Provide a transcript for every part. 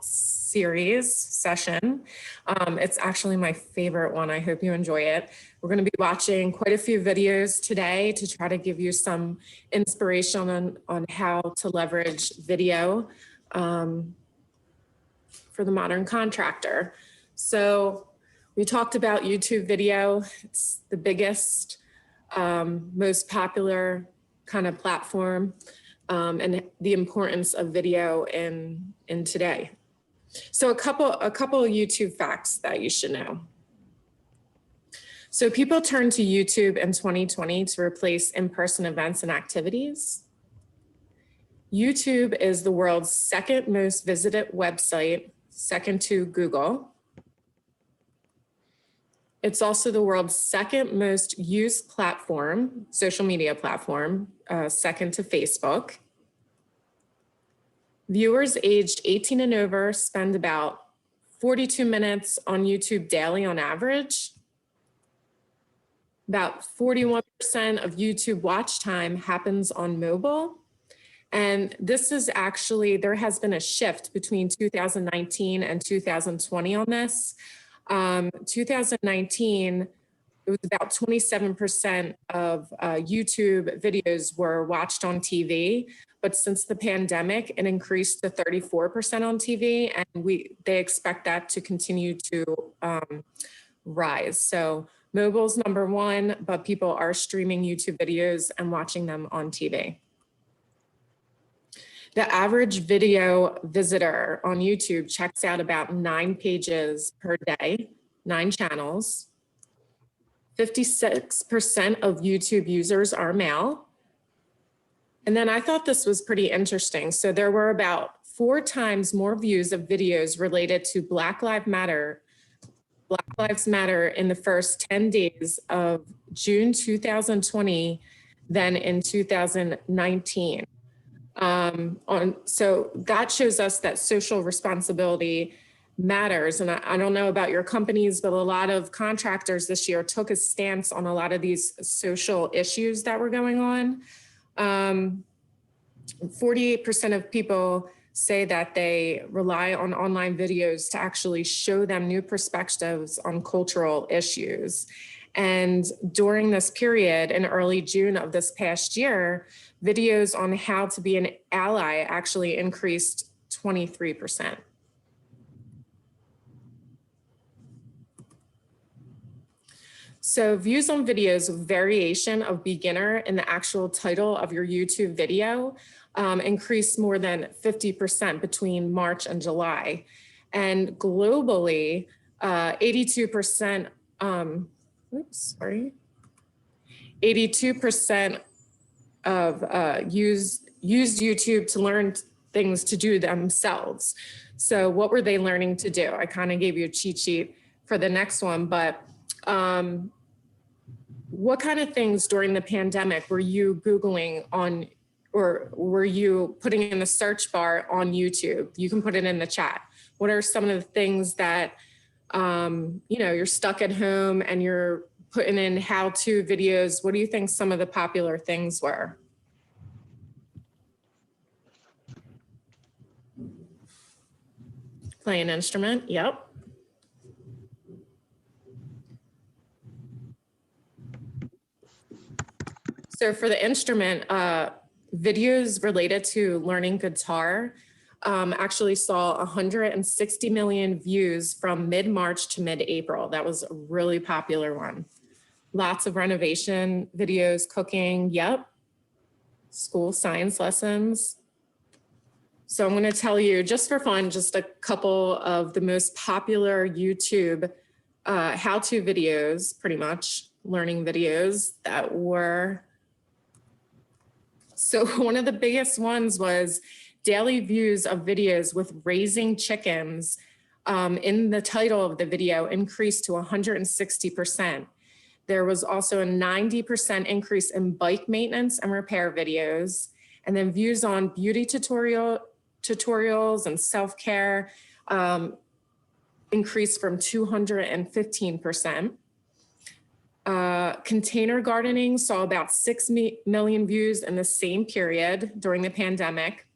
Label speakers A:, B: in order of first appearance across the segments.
A: series session. It's actually my favorite one. I hope you enjoy it. We're going to be watching quite a few videos today to try to give you some inspiration on how to leverage video for the modern contractor. So we talked about YouTube video. It's the biggest, most popular kind of platform. And the importance of video in today. So a couple of YouTube facts that you should know. So people turned to YouTube in 2020 to replace in-person events and activities. YouTube is the world's second most visited website, second to Google. It's also the world's second most used platform, social media platform, second to Facebook. Viewers aged 18 and over spend about 42 minutes on YouTube daily on average. About 41% of YouTube watch time happens on mobile. And this is actually, there has been a shift between 2019 and 2020 on this. 2019, it was about 27% of YouTube videos were watched on TV, but since the pandemic, it increased to 34% on TV, and they expect that to continue to rise. So mobile's number one, but people are streaming YouTube videos and watching them on TV. The average video visitor on YouTube checks out about 9 pages per day, 9 channels. 56% of YouTube users are male. And then I thought this was pretty interesting. So there were about 4 times more views of videos related to Black Lives Matter in the first 10 days of June 2020 than in 2019. So that shows us that social responsibility matters. And I don't know about your companies, but a lot of contractors this year took a stance on a lot of these social issues that were going on. 48% of people say that they rely on online videos to actually show them new perspectives on cultural issues. And during this period in early June of this past year, videos on how to be an ally actually increased 23%. So views on videos with variation of beginner in the actual title of your YouTube video increased more than 50% between March and July. And globally, 82% 82% of used YouTube to learn things to do themselves. So what were they learning to do? I kind of gave you a cheat sheet for the next one, but what kind of things during the pandemic were you Googling on, or were you putting in the search bar on YouTube? You can put it in the chat. What are some of the things that you're stuck at home and you're putting in how-to videos? What do you think some of the popular things were? Play an instrument, yep. So for the instrument, videos related to learning guitar actually saw 160 million views from mid-March to mid-April. That was a really popular one. Lots of renovation videos, cooking, yep. School science lessons. So I'm going to tell you, just for fun, just a couple of the most popular YouTube how-to videos, pretty much learning videos that were. So one of the biggest ones was daily views of videos with raising chickens in the title of the video increased to 160%. There was also a 90% increase in bike maintenance and repair videos. And then views on beauty tutorials and self-care increased from 215%. Container gardening saw about 6 million views in the same period during the pandemic.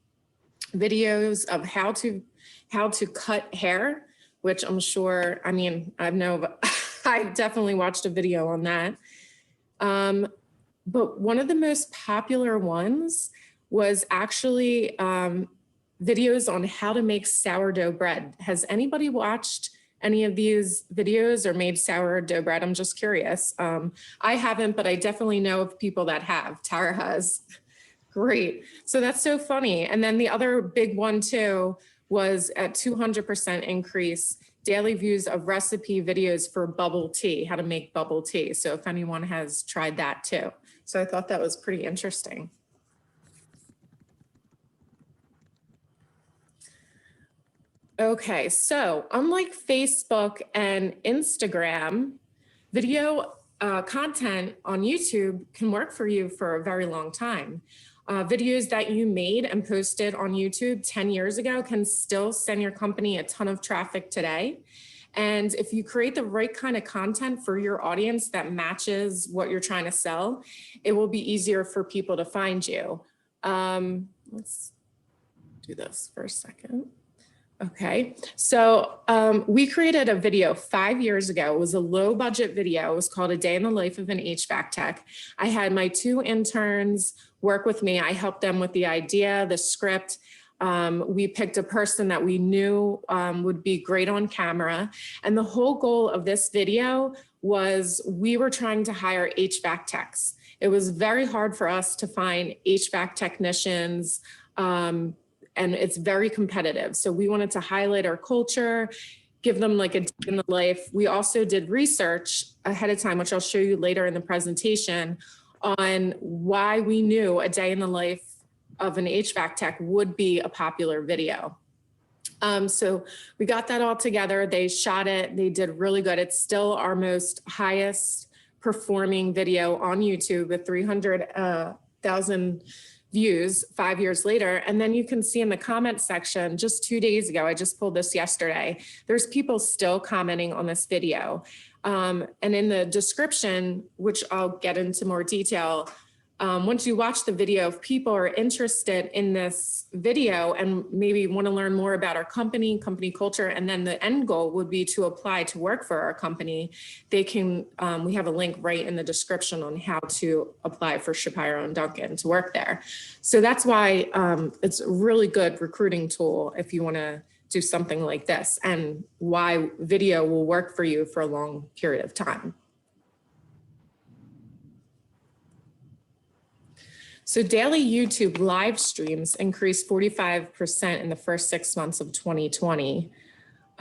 A: Videos of how to how to cut hair, which I'm sure, I mean, I definitely watched a video on that. But one of the most popular ones was actually videos on how to make sourdough bread. Has anybody watched any of these videos or made sourdough bread? I'm just curious. I haven't, but I definitely know of people that have. Tara has. Great. So that's so funny. And then the other big one too was at 200% increase daily views of recipe videos for bubble tea, how to make bubble tea. So if anyone has tried that too. So I thought that was pretty interesting. Okay, so unlike Facebook and Instagram, video content on YouTube can work for you for a very long time. Videos that you made and posted on YouTube 10 years ago can still send your company a ton of traffic today. And if you create the right kind of content for your audience that matches what you're trying to sell, it will be easier for people to find you. Let's do this for a second. Okay, so we created a video 5 years ago. It was a low budget video. It was called A Day in the Life of an HVAC Tech. I had my 2 interns work with me. I helped them with the idea, the script. We picked a person that we knew would be great on camera. And the whole goal of this video was we were trying to hire HVAC techs. It was very hard for us to find HVAC technicians, and it's very competitive. So we wanted to highlight our culture, give them like a day in the life. We also did research ahead of time, which I'll show you later in the presentation, on why we knew a day in the life of an HVAC tech would be a popular video. So we got that all together. They shot it. They did really good. It's still our most highest performing video on YouTube with 300,000 views 5 years later. And then you can see in the comment section, just 2 days ago, I just pulled this yesterday, there's people still commenting on this video. And in the description, which I'll get into more detail, once you watch the video, if people are interested in this video and maybe want to learn more about our company culture, and then the end goal would be to apply to work for our company, they can, we have a link right in the description on how to apply for Shapiro and Duncan to work there. So that's why it's a really good recruiting tool if you want to do something like this, and why video will work for you for a long period of time. So daily YouTube live streams increased 45% in the first 6 months of 2020.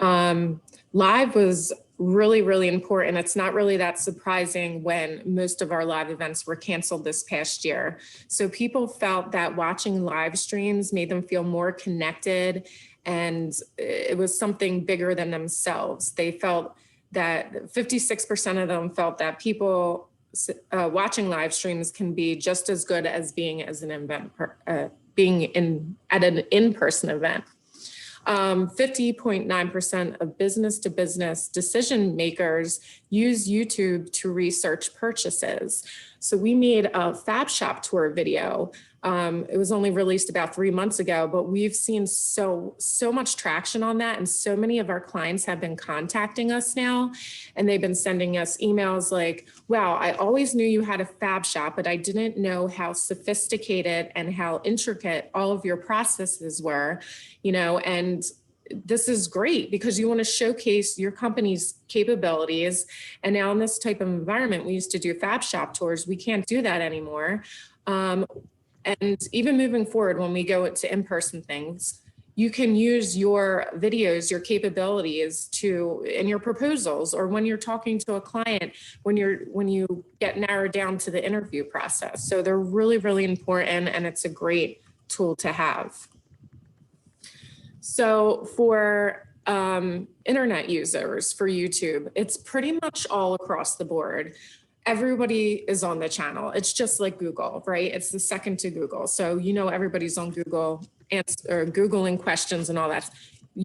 A: Live was really, really important. It's not really that surprising when most of our live events were canceled this past year. So people felt that watching live streams made them feel more connected, and it was something bigger than themselves. They felt that 56% of them felt that people watching live streams can be just as good as being as an event, at an in-person event. 50.9% of business-to-business decision makers use YouTube to research purchases. So we made a Fab Shop tour video. It was only released about 3 months ago, but we've seen so much traction on that. And so many of our clients have been contacting us now, and they've been sending us emails like, wow, I always knew you had a Fab Shop, but I didn't know how sophisticated and how intricate all of your processes were, you know, and this is great because you want to showcase your company's capabilities. And now in this type of environment, we used to do Fab Shop tours. We can't do that anymore. And even moving forward, when we go to in-person things, you can use your videos, your capabilities in your proposals, or when you're talking to a client, when you get narrowed down to the interview process. So they're really, really important, and it's a great tool to have. So for internet users for YouTube, it's pretty much all across the board. Everybody is on the channel. It's just like Google, right? It's the second to Google. So, you know, everybody's on Google or Googling questions and all that.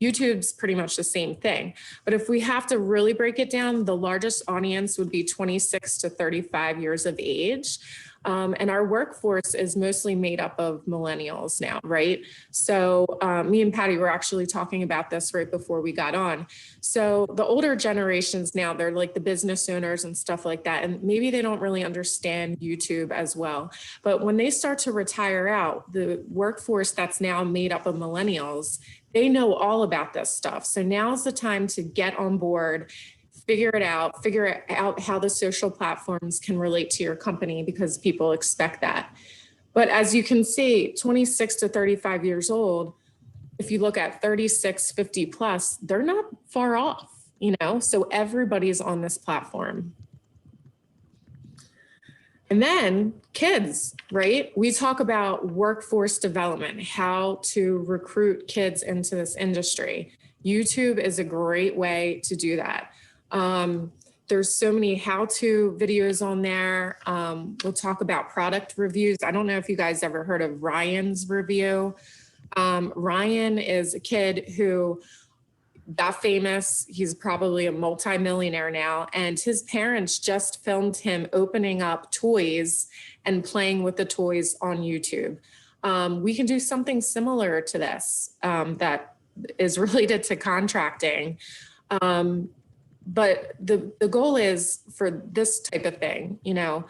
A: YouTube's pretty much the same thing. But if we have to really break it down, the largest audience would be 26 to 35 years of age. And our workforce is mostly made up of millennials now, right? So me and Patty were actually talking about this right before we got on. So the older generations now, they're like the business owners and stuff like that. And maybe they don't really understand YouTube as well. But when they start to retire out, the workforce that's now made up of millennials, they know all about this stuff. So now's the time to get on board, figure out how the social platforms can relate to your company, because people expect that. But as you can see, 26 to 35 years old, if you look at 36, 50 plus, they're not far off, you know? So everybody's on this platform. And then kids, right? We talk about workforce development, how to recruit kids into this industry. YouTube is a great way to do that. There's so many how-to videos on there. We'll talk about product reviews. I don't know if you guys ever heard of Ryan's review. Ryan is a kid who got famous. He's probably a multimillionaire now, and his parents just filmed him opening up toys and playing with the toys on YouTube. We can do something similar to this that is related to contracting. But the goal is for this type of thing, you know,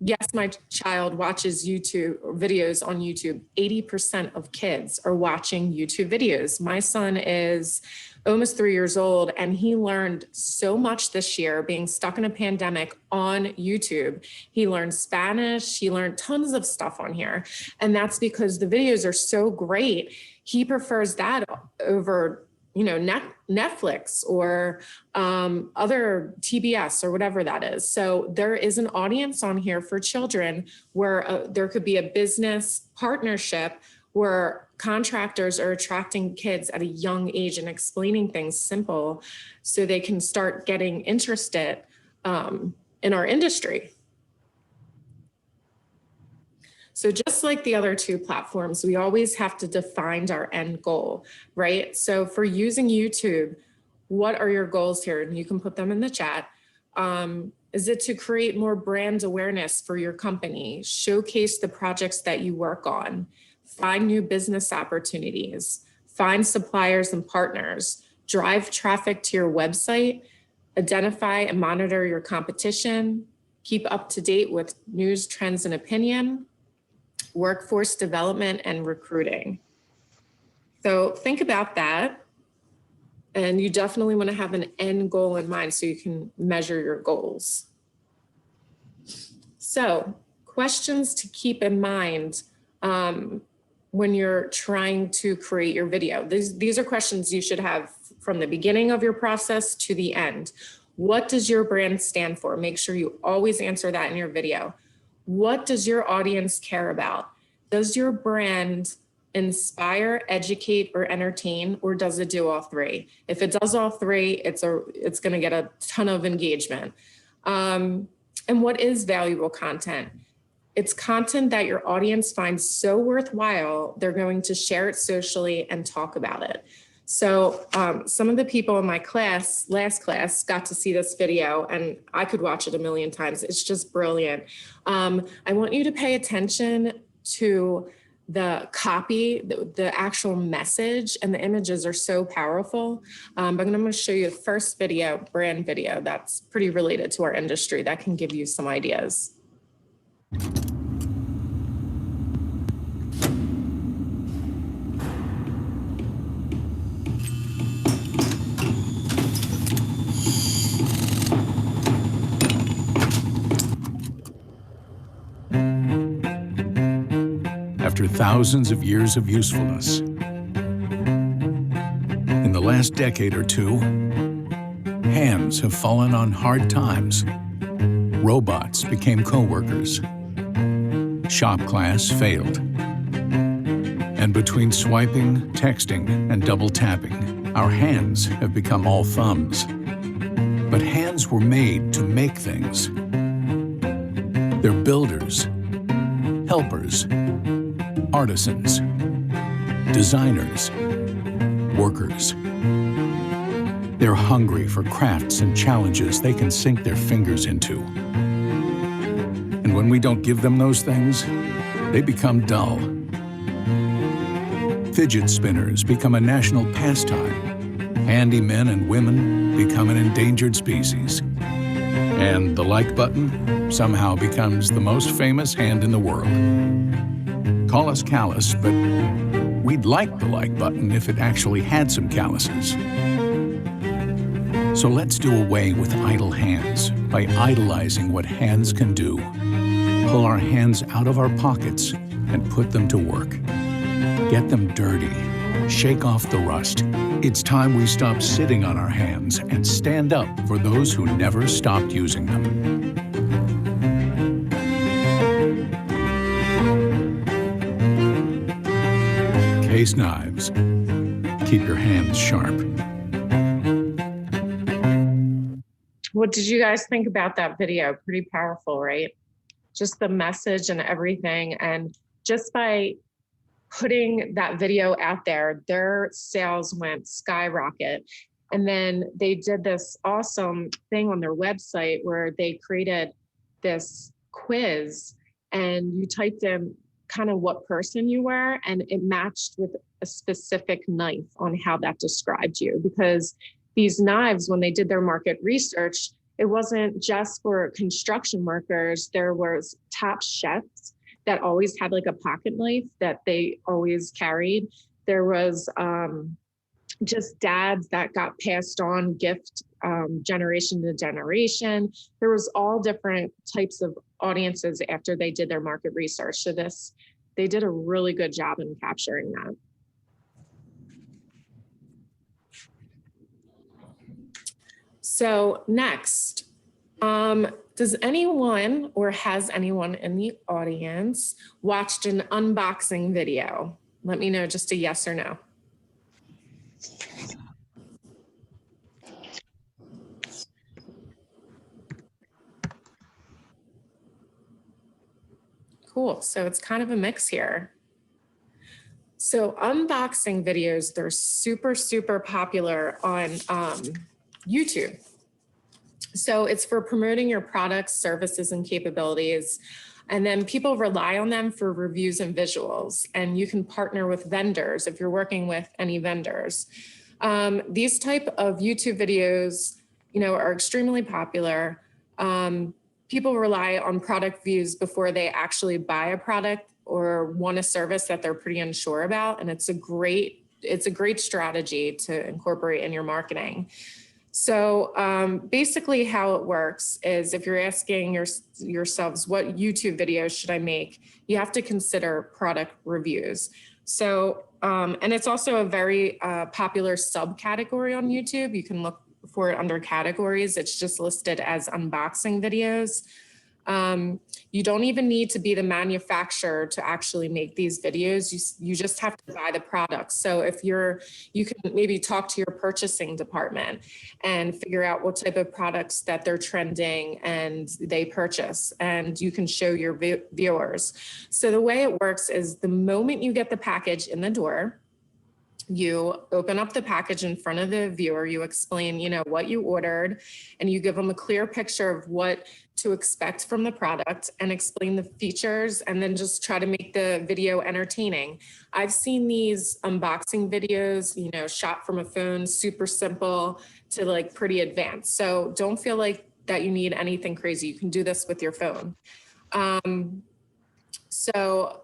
A: yes, my child watches YouTube videos on YouTube. 80% of kids are watching YouTube videos. My son is almost 3 years old, and he learned so much this year being stuck in a pandemic on YouTube. He learned Spanish, he learned tons of stuff on here. And that's because the videos are so great. He prefers that over, you know, Netflix or other TBS or whatever that is. So there is an audience on here for children where there could be a business partnership where contractors are attracting kids at a young age and explaining things simple so they can start getting interested in our industry. So just like the other two platforms, we always have to define our end goal, right? So for using YouTube, what are your goals here? And you can put them in the chat. Is it to create more brand awareness for your company, showcase the projects that you work on, find new business opportunities, find suppliers and partners, drive traffic to your website, identify and monitor your competition, keep up to date with news, trends, and opinion, workforce development, and recruiting. So think about that. And you definitely want to have an end goal in mind so you can measure your goals. So questions to keep in mind when you're trying to create your video. These are questions you should have from the beginning of your process to the end. What does your brand stand for? Make sure you always answer that in your video. What does your audience care about? Does your brand inspire, educate, or entertain, or does it do all three? If it does all three, it's going to get a ton of engagement. And what is valuable content? It's content that your audience finds so worthwhile, they're going to share it socially and talk about it. So some of the people in my class, last class, got to see this video, and I could watch it a million times. It's just brilliant. I want you to pay attention to the copy, the actual message, and the images are so powerful. But I'm going to show you the first video, brand video, that's pretty related to our industry that can give you some ideas.
B: After thousands of years of usefulness, in the last decade or two, hands have fallen on hard times. Robots became co-workers. Shop class failed. And between swiping, texting, and double tapping, our hands have become all thumbs. But hands were made to make things. They're builders, helpers, artisans, designers, workers. They're hungry for crafts and challenges they can sink their fingers into. And when we don't give them those things, they become dull. Fidget spinners become a national pastime. Handy men and women become an endangered species. And the like button somehow becomes the most famous hand in the world. Call us callous, but we'd like the like button if it actually had some calluses. So let's do away with idle hands by idolizing what hands can do. Pull our hands out of our pockets and put them to work. Get them dirty. Shake off the rust. It's time we stop sitting on our hands and stand up for those who never stopped using them. Case knives. Keep your hands sharp.
A: What did you guys think about that video? Pretty powerful, right? Just the message and everything. And just by putting that video out there, their sales went skyrocket. And then they did this awesome thing on their website where they created this quiz and you typed in kind of what person you were, and it matched with a specific knife on how that described you. Because these knives, when they did their market research, it wasn't just for construction workers. There was top chefs that always had like a pocket knife that they always carried. There was just dads that got passed on gift generation to generation. There was all different types of audiences after they did their market research. So they did a really good job in capturing that. So next, does anyone or has anyone in the audience watched an unboxing video? Let me know just a yes or no. Cool, so it's kind of a mix here. So unboxing videos, they're super, super popular on YouTube. So it's for promoting your products, services, and capabilities. And then people rely on them for reviews and visuals. And you can partner with vendors if you're working with any vendors. These type of YouTube videos, are extremely popular. People rely on product views before they actually buy a product or want a service that they're pretty unsure about. And it's a great strategy to incorporate in your marketing. So basically how it works is if you're asking yourselves, what YouTube videos should I make? You have to consider product reviews. So, and it's also a very popular subcategory on YouTube. You can look for it under categories. It's just listed as unboxing videos. You don't even need to be the manufacturer to actually make these videos. You just have to buy the product. So if you can maybe talk to your purchasing department and figure out what type of products that they're trending and they purchase, and you can show your viewers. So the way it works is the moment you get the package in the door, you open up the package in front of the viewer, you explain, what you ordered, and you give them a clear picture of what to expect from the product and explain the features, and then just try to make the video entertaining. I've seen these unboxing videos, shot from a phone, super simple to like pretty advanced. So don't feel like that you need anything crazy. You can do this with your phone. So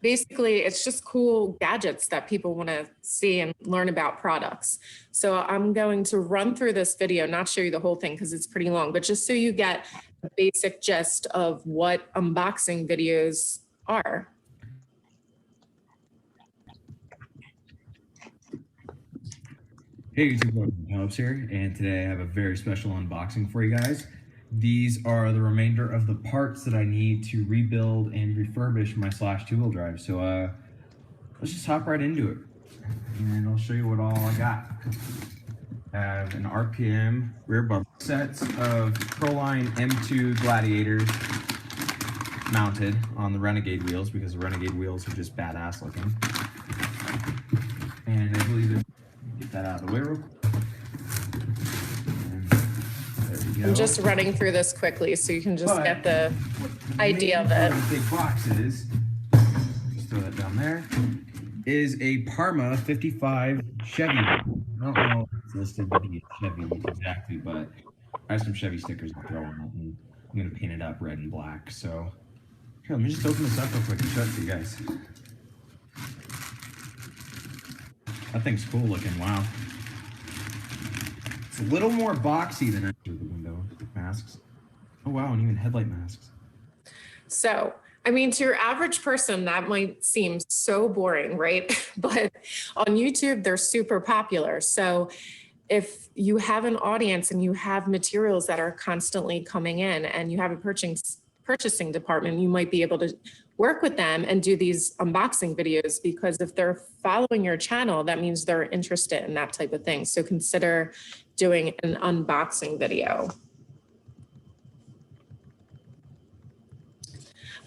A: basically, it's just cool gadgets that people want to see and learn about products. So I'm going to run through this video, not show you the whole thing because it's pretty long, but just so you get a basic gist of what unboxing videos are.
C: Hey YouTube, Alex here, and today I have a very special unboxing for you guys. These are the remainder of the parts that I need to rebuild and refurbish my Slash two-wheel drive. So let's just hop right into it, and I'll show you what all I got. I have an RPM rear bumper, sets of Proline M2 Gladiators mounted on the Renegade wheels because the Renegade wheels are just badass looking. And I believe get that out of the way real quick. And there we
A: I'm just running through this quickly so you can just get the idea of it.
C: The big box is, just throw that down there, is a Parma 55 Chevy. I don't know if it's listed to be a Chevy exactly, but I have some Chevy stickers to throw on it, and I'm going to paint it up red and black. So here, let me just open this up real quick and show it to you guys. That thing's cool looking, wow. It's a little more boxy than the window masks. Oh wow, and even headlight masks.
A: So, I mean, to your average person, that might seem so boring, right? But on YouTube, they're super popular. So if you have an audience and you have materials that are constantly coming in and you have a purchasing department, you might be able to work with them and do these unboxing videos, because if they're following your channel, that means they're interested in that type of thing. So consider doing an unboxing video.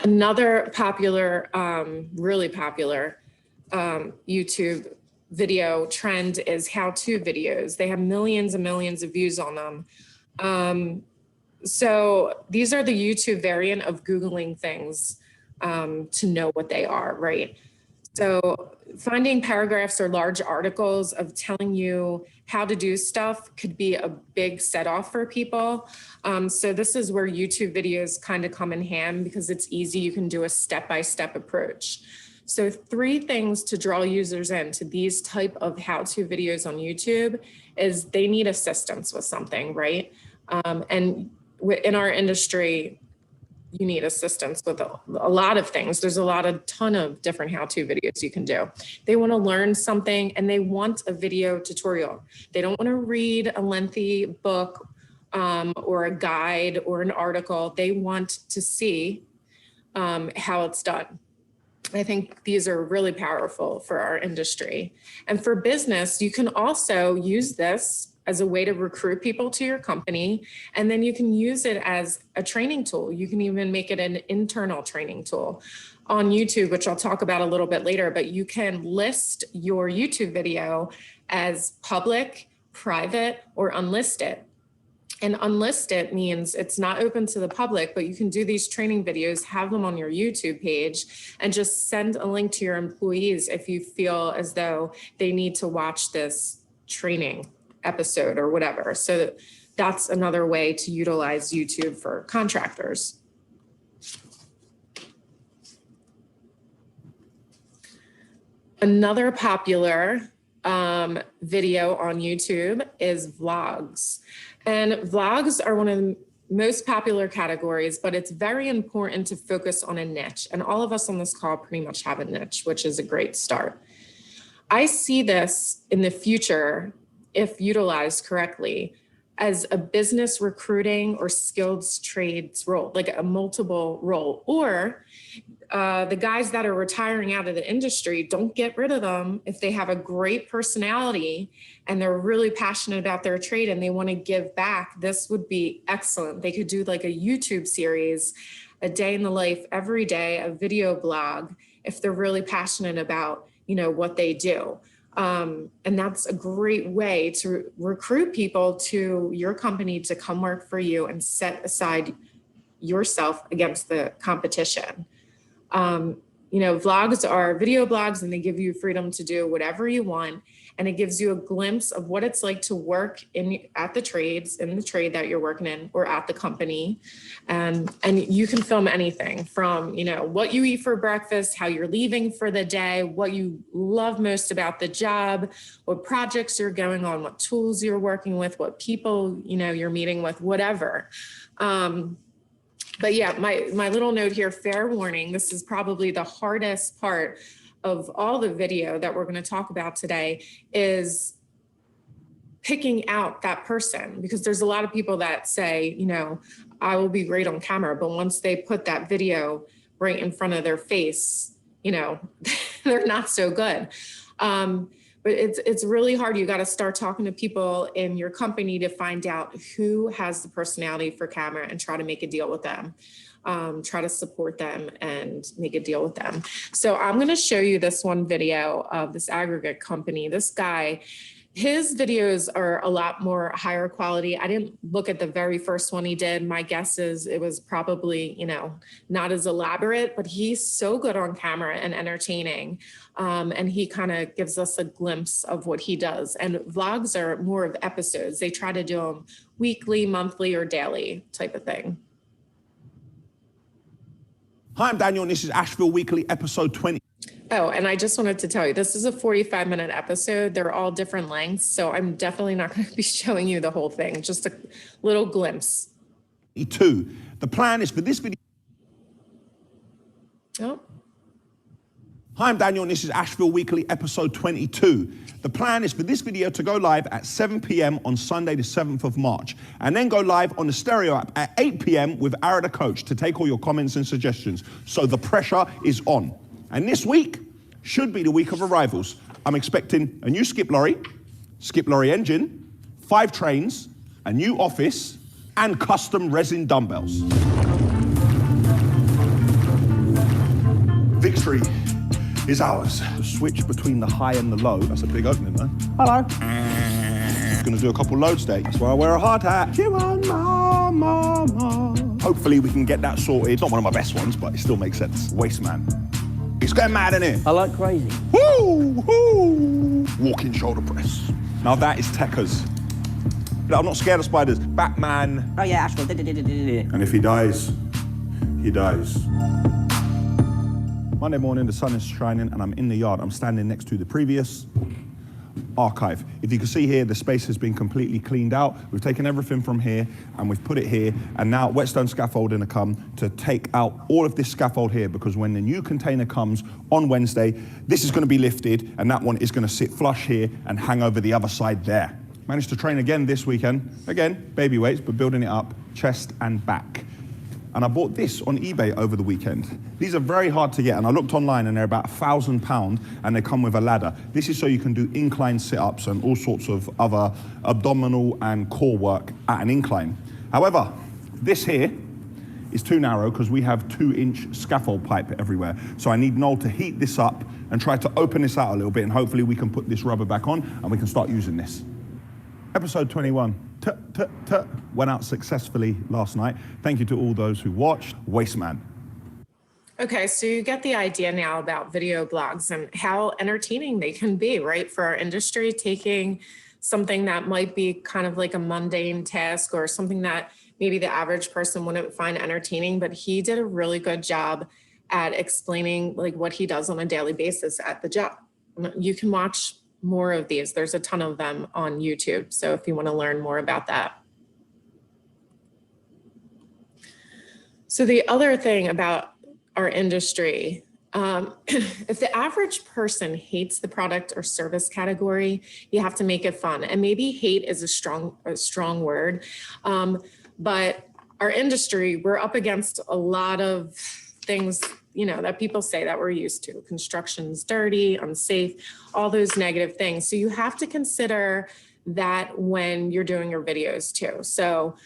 A: Another popular, really popular YouTube video trend is how-to videos. They have millions and millions of views on them. So these are the YouTube variant of Googling things to know what they are, right? So finding paragraphs or large articles of telling you how to do stuff could be a big set off for people. So this is where YouTube videos kind of come in hand, because it's easy. You can do a step-by-step approach. So 3 things to draw users into these type of how-to videos on YouTube is they need assistance with something, right? And in our industry, you need assistance with a lot of things. There's a ton of different how-to videos you can do. They want to learn something and they want a video tutorial. They don't want to read a lengthy book or a guide or an article. They want to see how it's done. I think these are really powerful for our industry. And for business, you can also use this as a way to recruit people to your company. And then you can use it as a training tool. You can even make it an internal training tool on YouTube, which I'll talk about a little bit later, but you can list your YouTube video as public, private, or unlisted. And unlisted means it's not open to the public, but you can do these training videos, have them on your YouTube page, and just send a link to your employees if you feel as though they need to watch this training episode or whatever. So that's another way to utilize YouTube for contractors. Another popular video on YouTube is vlogs. And vlogs are one of the most popular categories, but it's very important to focus on a niche. And all of us on this call pretty much have a niche, which is a great start. I see this in the future, if utilized correctly, as a business recruiting or skilled trades role, like a multiple role, or the guys that are retiring out of the industry, don't get rid of them if they have a great personality and they're really passionate about their trade and they want to give back. This would be excellent. They could do like a YouTube series, a day in the life every day, a video blog, if they're really passionate about, you know, what they do. And that's a great way to recruit people to your company to come work for you and set aside yourself against the competition. You know, vlogs are video blogs and they give you freedom to do whatever you want. And it gives you a glimpse of what it's like to work at the trades, in the trade that you're working in, or at the company. And you can film anything from, you know, what you eat for breakfast, how you're leaving for the day, what you love most about the job, what projects you're going on, what tools you're working with, what people, you know, you're meeting with, whatever. But yeah, my little note here, fair warning, this is probably the hardest part of all the video that we're going to talk about today, is picking out that person, because there's a lot of people that say, you know, I will be great on camera, but once they put that video right in front of their face, you know, they're not so good. But it's really hard. You got to start talking to people in your company to find out who has the personality for camera and try to make a deal with them. Try to support them and make a deal with them. So I'm going to show you this one video of this aggregate company. This guy His videos are a lot more higher quality. I didn't look at the very first one he did. My guess is it was probably, not as elaborate, but he's so good on camera and entertaining. And he kind of gives us a glimpse of what he does. And vlogs are more of episodes. They try to do them weekly, monthly, or daily type of thing.
D: Hi, I'm Daniel, and this is Asheville Weekly, episode 20.
A: Oh, and I just wanted to tell you, this is a 45-minute episode. They're all different lengths, so I'm definitely not going to be showing you the whole thing, just a little glimpse.
D: 22. The plan is for this video.
A: Oh.
D: Hi, I'm Daniel, and this is Asheville Weekly, episode 22. The plan is for this video to go live at 7 p.m. on Sunday, the 7th of March, and then go live on the Stereo app at 8 p.m. with Ara the Coach to take all your comments and suggestions. So the pressure is on. And this week should be the week of arrivals. I'm expecting a new skip lorry engine, 5 trains, a new office, and custom resin dumbbells. Victory is ours. The switch between the high and the low, that's a big opening, man. Hello. Gonna do a couple loads today. That's why I wear a hard hat. You want mama. Hopefully we can get that sorted. It's not one of my best ones, but it still makes sense. Waste man. It's getting mad in here.
E: I like crazy.
D: Woo! Woo! Walking shoulder press. Now that is Tekka's. I'm not scared of spiders. Batman.
E: Oh yeah, Asheville.
D: And if he dies, he dies. Monday morning, the sun is shining and I'm in the yard. I'm standing next to the previous archive. If you can see here, the space has been completely cleaned out. We've taken everything from here and we've put it here, and now whetstone scaffolding will come to take out all of this scaffold here, because when the new container comes on Wednesday, this is going to be lifted and that one is going to sit flush here and hang over the other side there. Managed to train again this weekend. Again, baby weights, but building it up, chest and back. And I bought this on eBay over the weekend. These are very hard to get, and I looked online and they're about £1,000 and they come with a ladder. This is so you can do incline sit-ups and all sorts of other abdominal and core work at an incline. However, this here is too narrow because we have 2-inch scaffold pipe everywhere. So I need Noel to heat this up and try to open this out a little bit, and hopefully we can put this rubber back on and we can start using this. Episode 21. Went out successfully last night. Thank you to all those who watched. Waste man.
A: Okay, so you get the idea now about video blogs and how entertaining they can be, right? For our industry, taking something that might be kind of like a mundane task or something that maybe the average person wouldn't find entertaining, but he did a really good job at explaining like what he does on a daily basis at the job. You can watch more of these. There's a ton of them on YouTube. So if you want to learn more about that. So the other thing about our industry, if the average person hates the product or service category, you have to make it fun. And maybe hate is a strong word. But our industry, we're up against a lot of things, that people say that we're used to. Construction's dirty, unsafe, all those negative things. So you have to consider that when you're doing your videos too. So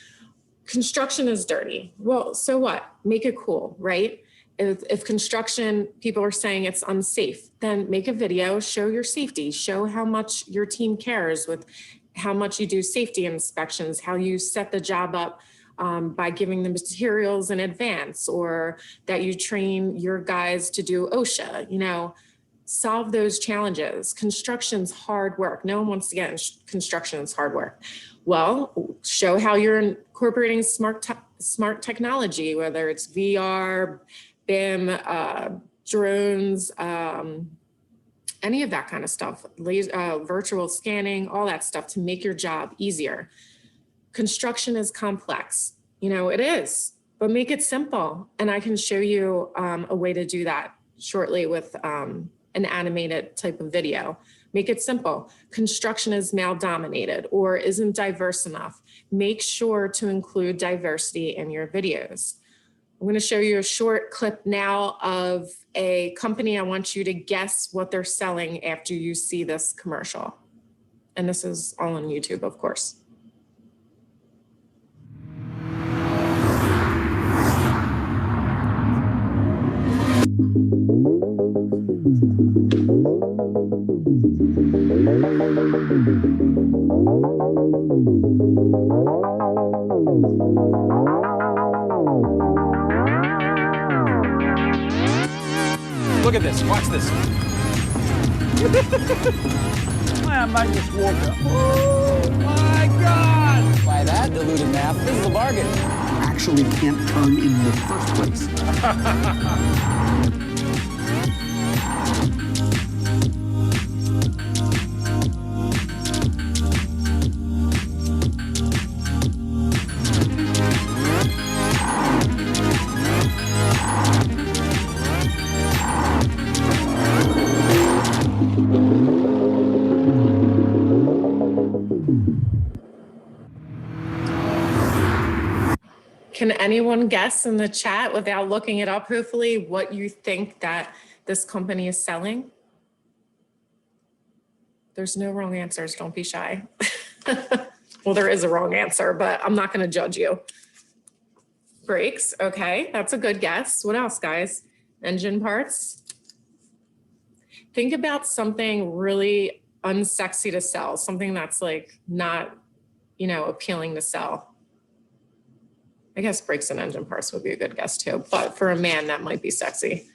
A: construction is dirty. Well, so what? Make it cool, right? If construction, people are saying it's unsafe, then make a video, show your safety, show how much your team cares with how much you do safety inspections, how you set the job up by giving the materials in advance, or that you train your guys to do OSHA, solve those challenges. Construction's hard work. No one wants to get in construction, it's hard work. Well, show how you're incorporating smart technology, whether it's VR, BIM, drones, any of that kind of stuff, virtual scanning, all that stuff to make your job easier. Construction is complex, it is, but make it simple. And I can show you a way to do that shortly with an animated type of video. Make it simple. Construction is male dominated or isn't diverse enough. Make sure to include diversity in your videos. I'm going to show you a short clip now of a company. I want you to guess what they're selling after you see this commercial. And this is all on YouTube, of course.
E: look at this. Watch this.
F: Man, make this water. Oh my God!
E: By that diluted math, this is a bargain.
F: Actually can't turn in the first place.
A: Can anyone guess in the chat without looking it up, hopefully, what you think that this company is selling? There's no wrong answers. Don't be shy. Well, there is a wrong answer, but I'm not going to judge you. Brakes. Okay, that's a good guess. What else, guys? Engine parts. Think about something really unsexy to sell, something that's like not, appealing to sell. I guess brakes and engine parts would be a good guess too, but for a man, that might be sexy.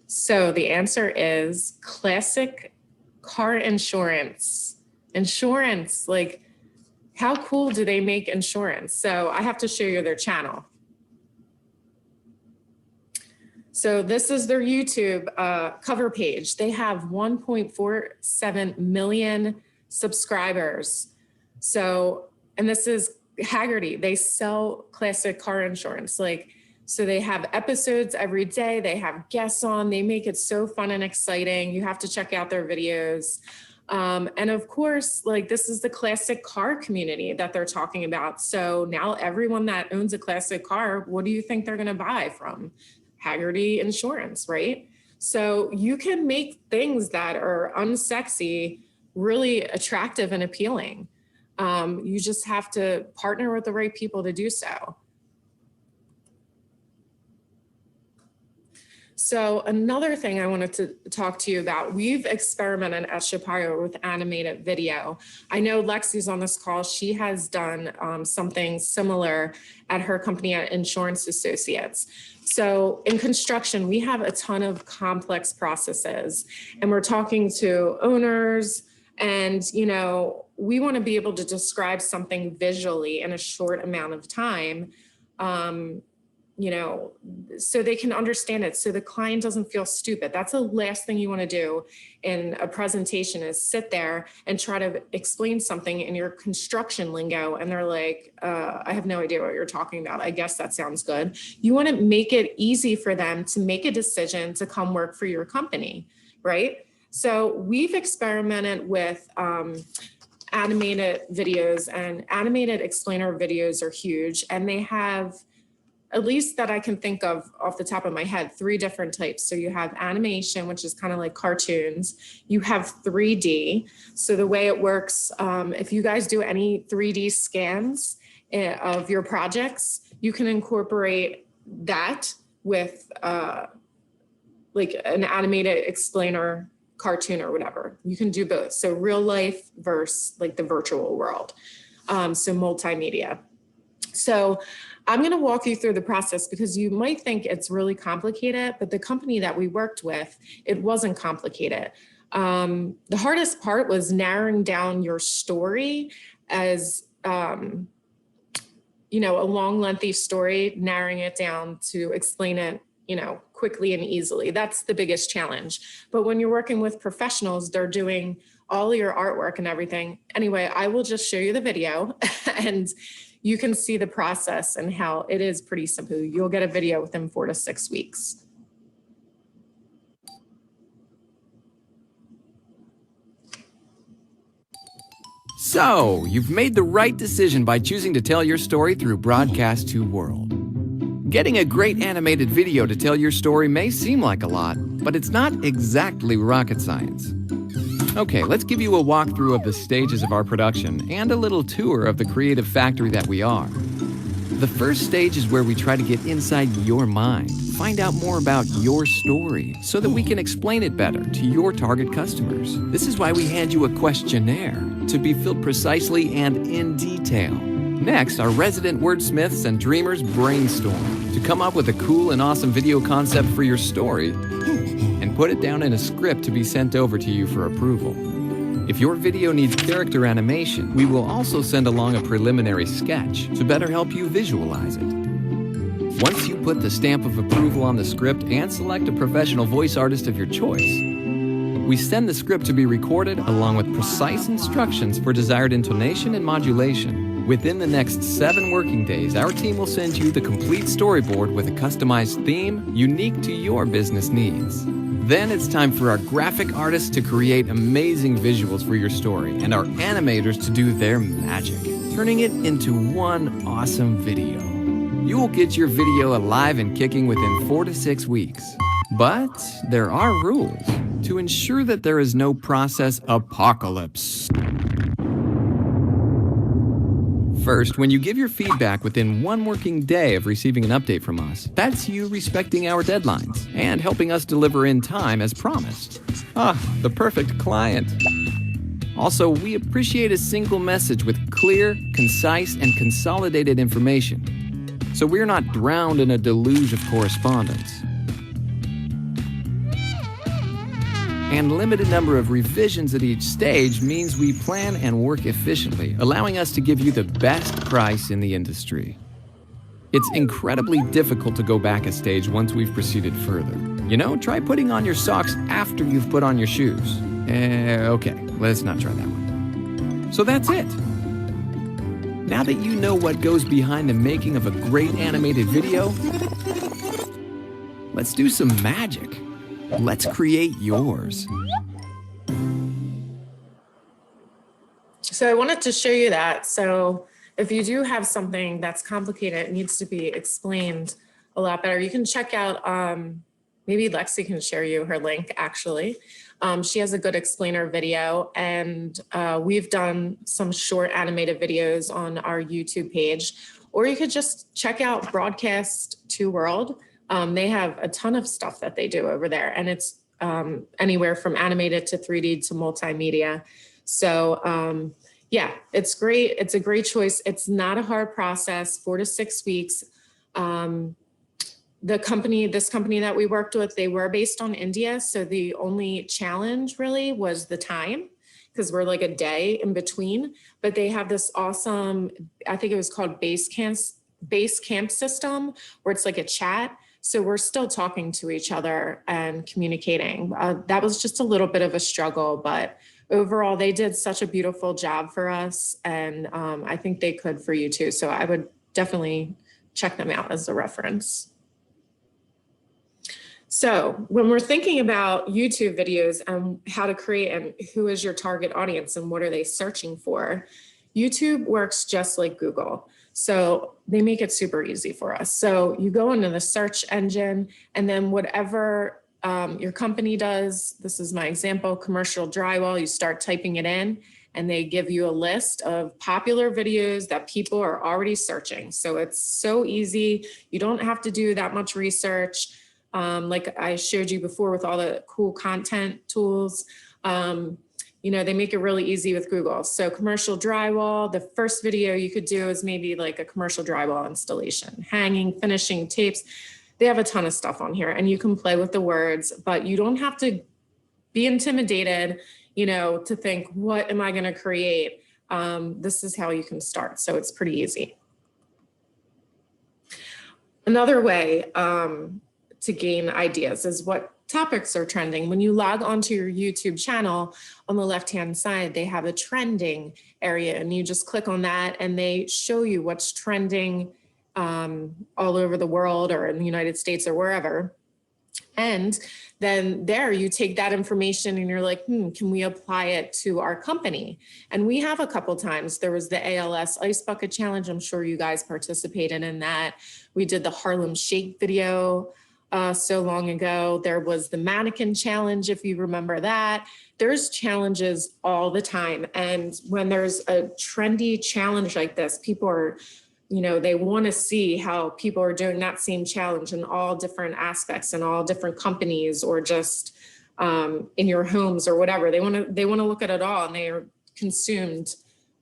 A: So the answer is classic car insurance. Insurance, like how cool do they make insurance? So I have to show you their channel. So this is their YouTube cover page. They have 1.47 million subscribers. So, and this is Haggerty. They sell classic car insurance. So they have episodes every day. They have guests on. They make it so fun and exciting. You have to check out their videos. And of course, this is the classic car community that they're talking about. So now everyone that owns a classic car, what do you think they're going to buy from? Haggerty Insurance, right? So you can make things that are unsexy really attractive and appealing. You just have to partner with the right people to do so. So another thing I wanted to talk to you about, we've experimented at Shapiro with animated video. I know Lexi's on this call. She has done something similar at her company at Insurance Associates. So in construction, we have a ton of complex processes, and we're talking to owners, and we want to be able to describe something visually in a short amount of time, so they can understand it, so the client doesn't feel stupid. That's the last thing you want to do in a presentation, is sit there and try to explain something in your construction lingo, and they're like, I have no idea what you're talking about. I guess that sounds good. You want to make it easy for them to make a decision to come work for your company, right? So we've experimented with animated videos, and animated explainer videos are huge, and they have, at least that I can think of off the top of my head, 3 different types. So you have animation, which is kind of like cartoons. You have 3D. So the way it works, if you guys do any 3D scans of your projects, you can incorporate that with like an animated explainer cartoon or whatever. You can do both. So real life versus like the virtual world. So multimedia. So I'm going to walk you through the process, because you might think it's really complicated, but the company that we worked with, it wasn't complicated. The hardest part was narrowing down your story as, a long, lengthy story, narrowing it down to explain it, quickly and easily. That's the biggest challenge. But when you're working with professionals, they're doing all your artwork and everything. Anyway, I will just show you the video and you can see the process and how it is pretty simple. You'll get a video within 4 to 6 weeks.
G: So, you've made the right decision by choosing to tell your story through Broadcast to World. Getting a great animated video to tell your story may seem like a lot, but it's not exactly rocket science. Okay, let's give you a walkthrough of the stages of our production and a little tour of the creative factory that we are. The first stage is where we try to get inside your mind, find out more about your story so that we can explain it better to your target customers. This is why we hand you a questionnaire to be filled precisely and in detail. Next, our resident wordsmiths and dreamers brainstorm to come up with a cool and awesome video concept for your story and put it down in a script to be sent over to you for approval. If your video needs character animation, we will also send along a preliminary sketch to better help you visualize it. Once you put the stamp of approval on the script and select a professional voice artist of your choice, we send the script to be recorded along with precise instructions for desired intonation and modulation. Within the next 7 working days, our team will send you the complete storyboard with a customized theme unique to your business needs. Then it's time for our graphic artists to create amazing visuals for your story and our animators to do their magic, turning it into one awesome video. You will get your video alive and kicking within 4 to 6 weeks. But there are rules to ensure that there is no process apocalypse. First, when you give your feedback within 1 working day of receiving an update from us, that's you respecting our deadlines and helping us deliver in time as promised. The perfect client. Also, we appreciate a single message with clear, concise, and consolidated information, so we're not drowned in a deluge of correspondence. And limited number of revisions at each stage means we plan and work efficiently, allowing us to give you the best price in the industry. It's incredibly difficult to go back a stage once we've proceeded further. You know, try putting on your socks after you've put on your shoes. Okay, let's not try that one. So that's it. Now that you know what goes behind the making of a great animated video, let's do some magic. Let's create yours.
A: So I wanted to show you that. So if you do have something that's complicated, it needs to be explained a lot better. You can check out, maybe Lexi can share you her link actually. She has a good explainer video, and we've done some short animated videos on our YouTube page, or you could just check out Broadcast to World. They have a ton of stuff that they do over there, and it's anywhere from animated to 3D to multimedia. So yeah, it's great. It's a great choice. It's not a hard process, 4 to 6 weeks. This company that we worked with, they were based on India. So the only challenge really was the time, because we're like a day in between, but they have this awesome, I think it was called base camp system, where it's like a chat. So we're still talking to each other and communicating. That was just a little bit of a struggle, but overall they did such a beautiful job for us. And I think they could for you too. So I would definitely check them out as a reference. So when we're thinking about YouTube videos and how to create and who is your target audience and what are they searching for, YouTube works just like Google. So they make it super easy for us. So you go into the search engine, and then whatever your company does, this is my example, commercial drywall, you start typing it in, and they give you a list of popular videos that people are already searching. So it's so easy. You don't have to do that much research. Like I showed you before with all the cool content tools, you know, they make it really easy with Google. So commercial drywall, the first video you could do is maybe like a commercial drywall installation, hanging, finishing, tapes. They have a ton of stuff on here, and you can play with the words, but you don't have to be intimidated, you know, to think, what am I going to create? This is how you can start. So it's pretty easy. Another way to gain ideas is what topics are trending. When you log onto your YouTube channel, on the left-hand side, they have a trending area, and you just click on that and they show you what's trending all over the world or in the United States or wherever. And then there you take that information and you're like, can we apply it to our company? And we have a couple times. There was the ALS Ice Bucket Challenge. I'm sure you guys participated in that. We did the Harlem Shake video so long ago. There was the mannequin challenge, if you remember that. There's challenges all the time. And when there's a trendy challenge like this, people are, you know, they want to see how people are doing that same challenge in all different aspects and all different companies, or just in your homes or whatever. They want to look at it all, and they are consumed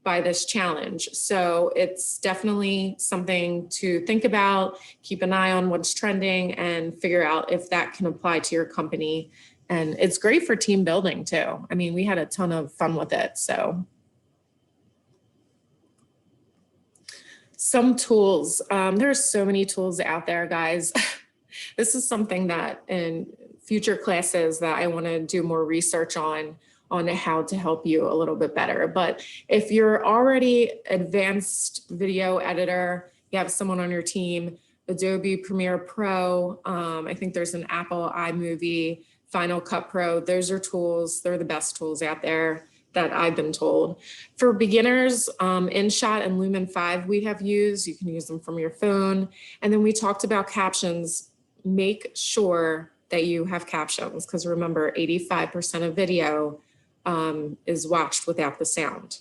A: by this challenge. So it's definitely something to think about, keep an eye on what's trending and figure out if that can apply to your company. And it's great for team building too. I mean, we had a ton of fun with it. So some tools, there's so many tools out there, guys. This is something that in future classes that I want to do more research on how to help you a little bit better. But if you're already advanced video editor, you have someone on your team, Adobe Premiere Pro, I think there's an Apple iMovie, Final Cut Pro, those are tools, they're the best tools out there that I've been told. For beginners, InShot and Lumen 5 we have used, you can use them from your phone. And then we talked about captions. Make sure that you have captions, because remember, 85% of video is watched without the sound.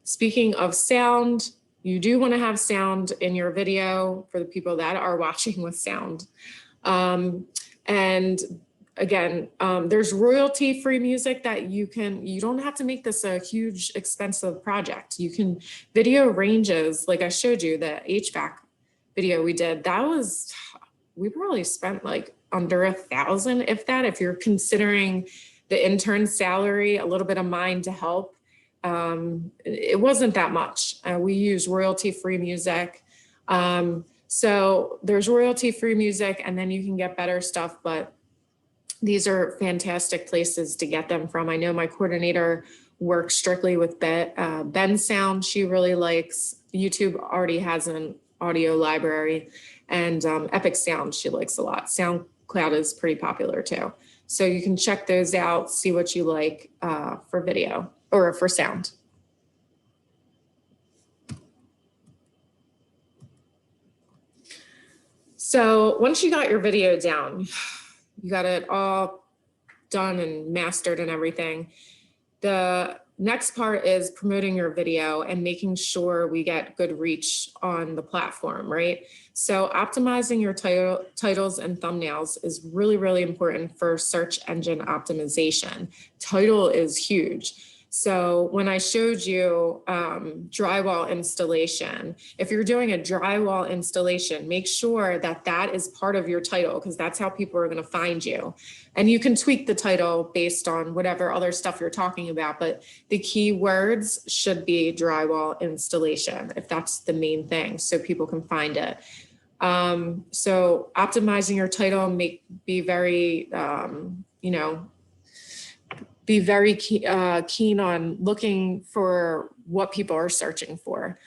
A: Speaking of sound, you do want to have sound in your video for the people that are watching with sound. And again, there's royalty-free music that you don't have to make this a huge expensive project. You can video ranges, like I showed you, the HVAC video we did, we probably spent like under $1,000, if that, if you're considering the intern salary, a little bit of mine to help. It wasn't that much. We use royalty-free music. So there's royalty-free music, and then you can get better stuff, but these are fantastic places to get them from. I know my coordinator works strictly with Ben Sound. She really likes, YouTube already has an audio library, and Epic Sound she likes a lot. SoundCloud is pretty popular too. So you can check those out, see what you like for video or for sound. So once you got your video down, you got it all done and mastered and everything, the next part is promoting your video and making sure we get good reach on the platform, right? So optimizing your titles and thumbnails is really, really important for search engine optimization. Title is huge. So when I showed you drywall installation, if you're doing a drywall installation, make sure that that is part of your title, because that's how people are going to find you. And you can tweak the title based on whatever other stuff you're talking about, but the key words should be drywall installation, if that's the main thing, so people can find it. So optimizing your title, be very, be very keen on looking for what people are searching for.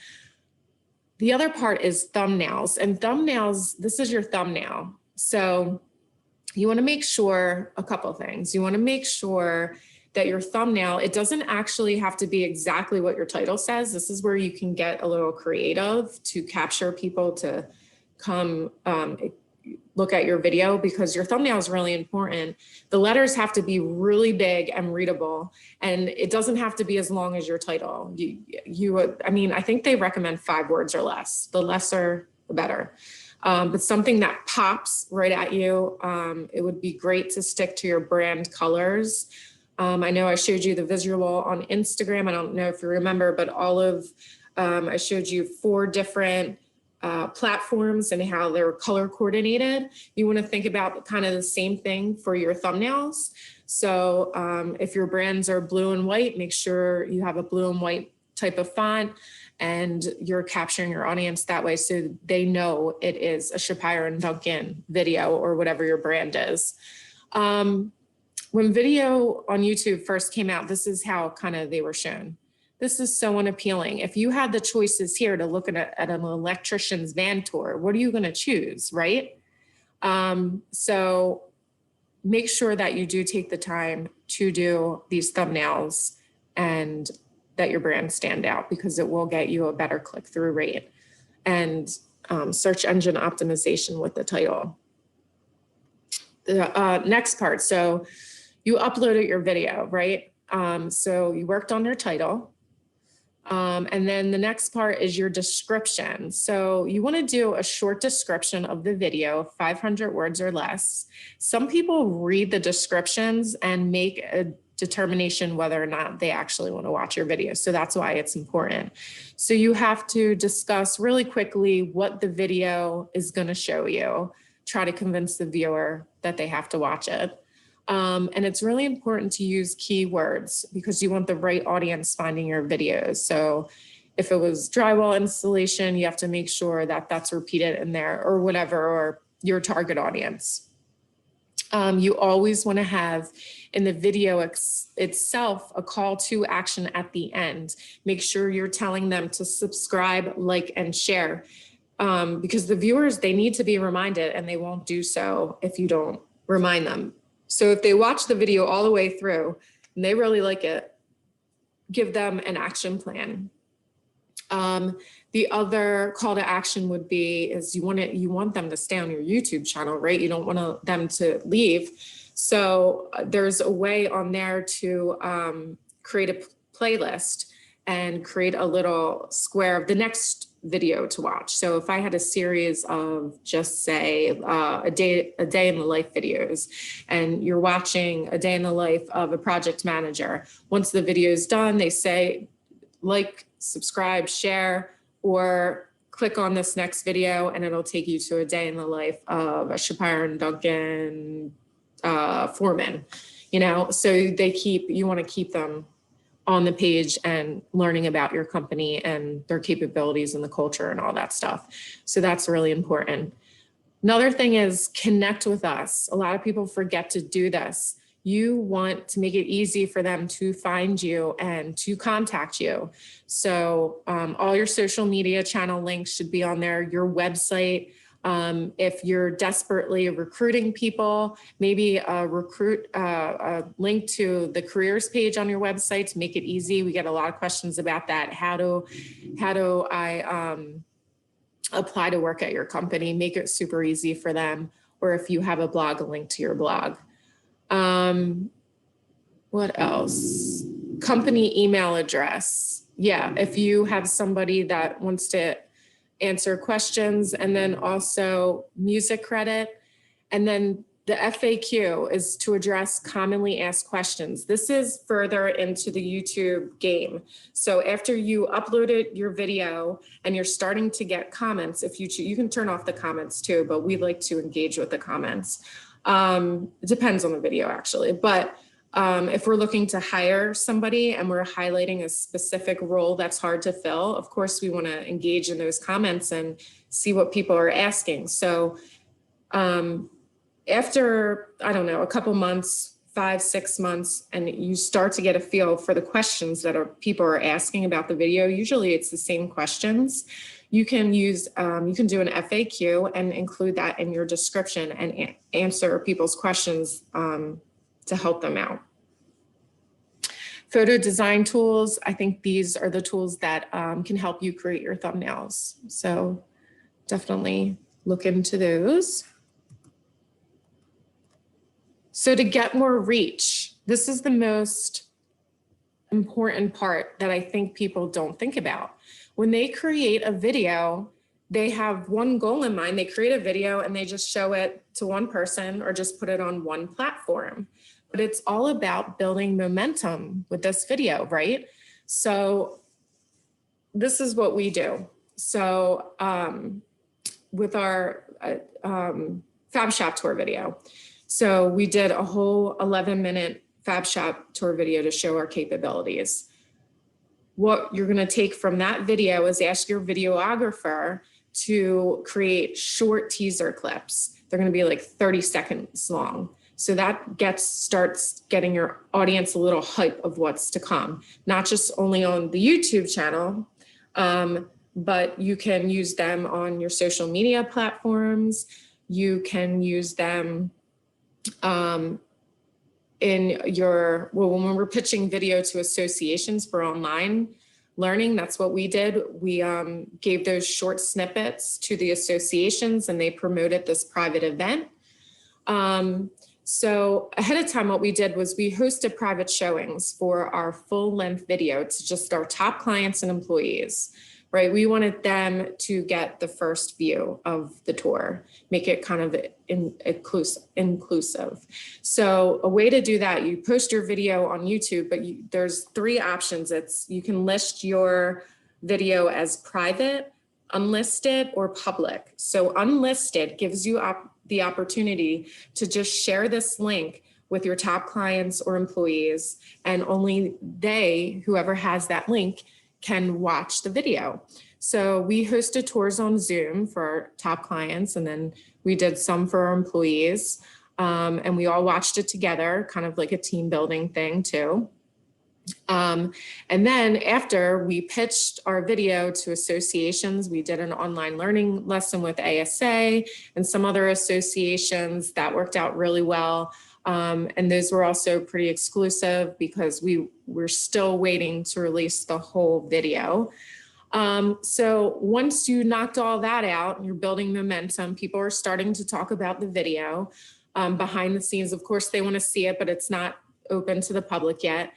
A: The other part is thumbnails, and thumbnails, this is your thumbnail. So you wanna make sure a couple things. You wanna make sure that your thumbnail, it doesn't actually have to be exactly what your title says. This is where you can get a little creative to capture people to come look at your video, because your thumbnail is really important. The letters have to be really big and readable, and it doesn't have to be as long as your title. I mean, I think they recommend 5 words or less. The lesser, the better. But something that pops right at you, it would be great to stick to your brand colors. I know I showed you the visual on Instagram. I don't know if you remember, but I showed you 4 different platforms and how they're color coordinated. You want to think about kind of the same thing for your thumbnails. So if your brands are blue and white, make sure you have a blue and white type of font, and you're capturing your audience that way so they know it is a Shapiro and Duncan video or whatever your brand is. When video on YouTube first came out, this is how kind of they were shown. This is so unappealing. If you had the choices here to look at an electrician's van tour, what are you going to choose, right? So make sure that you do take the time to do these thumbnails and that your brand stand out, because it will get you a better click-through rate and search engine optimization with the title. The next part, so you uploaded your video, right? So you worked on your title. And then the next part is your description. So you want to do a short description of the video, 500 words or less. Some people read the descriptions and make a determination whether or not they actually want to watch your video. So that's why it's important. So you have to discuss really quickly what the video is going to show you. Try to convince the viewer that they have to watch it. And it's really important to use keywords because you want the right audience finding your videos. So if it was drywall installation, you have to make sure that that's repeated in there or whatever, or your target audience. You always want to have in the video itself a call to action at the end. Make sure you're telling them to subscribe, like, and share, because the viewers, they need to be reminded, and they won't do so if you don't remind them. So if they watch the video all the way through and they really like it, give them an action plan. The other call to action would be is you want them to stay on your YouTube channel, right? You don't want them to leave. So there's a way on there to create a playlist and create a little square of the next video to watch. So if I had a series of just say a day in the life videos, and you're watching a day in the life of a project manager, once the video is done, they say like, subscribe, share, or click on this next video and it'll take you to a day in the life of a Shapiro and Duncan foreman, so you want to keep them on the page and learning about your company and their capabilities and the culture and all that stuff. So that's really important. Another thing is connect with us. A lot of people forget to do this. You want to make it easy for them to find you and to contact you. So all your social media channel links should be on there, your website. If you're desperately recruiting people, maybe a link to the careers page on your website to make it easy. We get a lot of questions about that. How do I apply to work at your company? Make it super easy for them. Or if you have a blog, a link to your blog. What else? Company email address. Yeah, if you have somebody that wants to answer questions, and then also music credit. And then the FAQ is to address commonly asked questions. This is further into the YouTube game. So after you uploaded your video and you're starting to get comments, if you can turn off the comments too, but we like to engage with the comments. It depends on the video actually, but if we're looking to hire somebody and we're highlighting a specific role that's hard to fill, of course we want to engage in those comments and see what people are asking. So after, I don't know, a couple months, 5-6 months, and you start to get a feel for the questions that people are asking about the video, usually it's the same questions. You can use, you can do an FAQ and include that in your description and answer people's questions to help them out. Photo design tools, I think these are the tools that can help you create your thumbnails. So definitely look into those. So to get more reach, this is the most important part that I think people don't think about. When they create a video, they have one goal in mind. They create a video and they just show it to one person or just put it on one platform. But it's all about building momentum with this video, right? So this is what we do. So with our Fab Shop tour video. So we did a whole 11-minute Fab Shop tour video to show our capabilities. What you're gonna take from that video is ask your videographer to create short teaser clips. They're gonna be like 30 seconds long. So that starts getting your audience a little hype of what's to come, not just only on the YouTube channel, but you can use them on your social media platforms. You can use them in your, when we're pitching video to associations for online learning, that's what we did. We gave those short snippets to the associations and they promoted this private event. So ahead of time, what we did was we hosted private showings for our full length video to just our top clients and employees. right? We wanted them to get the first view of the tour, make it kind of inclusive. So a way to do that, you post your video on YouTube, but there's 3 options. You can list your video as private, unlisted, or public. So unlisted gives you the opportunity to just share this link with your top clients or employees, and only whoever has that link, can watch the video. So we hosted tours on Zoom for our top clients, and then we did some for our employees, and we all watched it together, kind of like a team building thing too. And then after we pitched our video to associations, we did an online learning lesson with ASA and some other associations that worked out really well. And those were also pretty exclusive because we were still waiting to release the whole video. So once you knocked all that out and you're building momentum, people are starting to talk about the video behind the scenes. Of course, they want to see it, but it's not open to the public yet.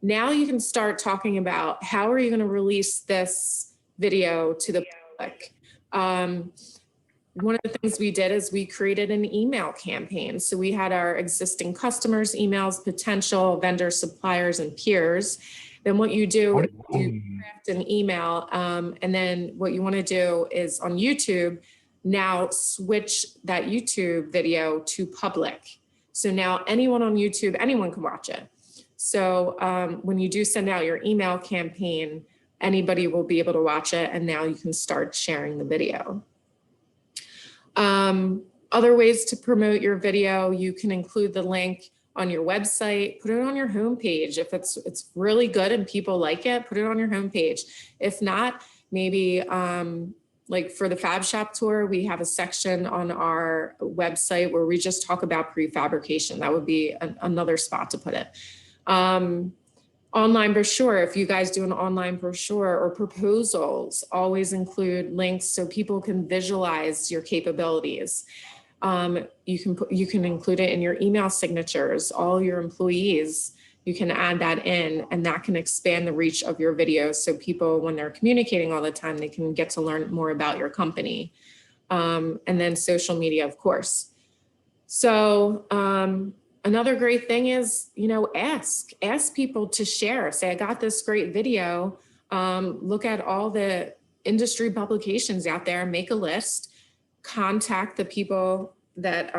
A: Now you can start talking about how are you going to release this video to the public. One of the things we did is we created an email campaign. So we had our existing customers' emails, potential vendors, suppliers, and peers. Then what you do is you craft an email, and then what you want to do is on YouTube, now switch that YouTube video to public. So now anyone on YouTube, anyone can watch it. So when you do send out your email campaign, anybody will be able to watch it, and now you can start sharing the video. Other ways to promote your video, you can include the link on your website, put it on your homepage. If it's really good and people like it, put it on your homepage. If not, maybe like for the Fab Shop tour, we have a section on our website where we just talk about prefabrication. That would be another spot to put it. Online brochure, if you guys do an online brochure or proposals, always include links so people can visualize your capabilities. You can include it in your email signatures, all your employees, you can add that in, and that can expand the reach of your videos. So people, when they're communicating all the time, they can get to learn more about your company. And then social media, of course. So, another great thing is, ask people to share. Say, I got this great video. Look at all the industry publications out there, make a list, contact the people that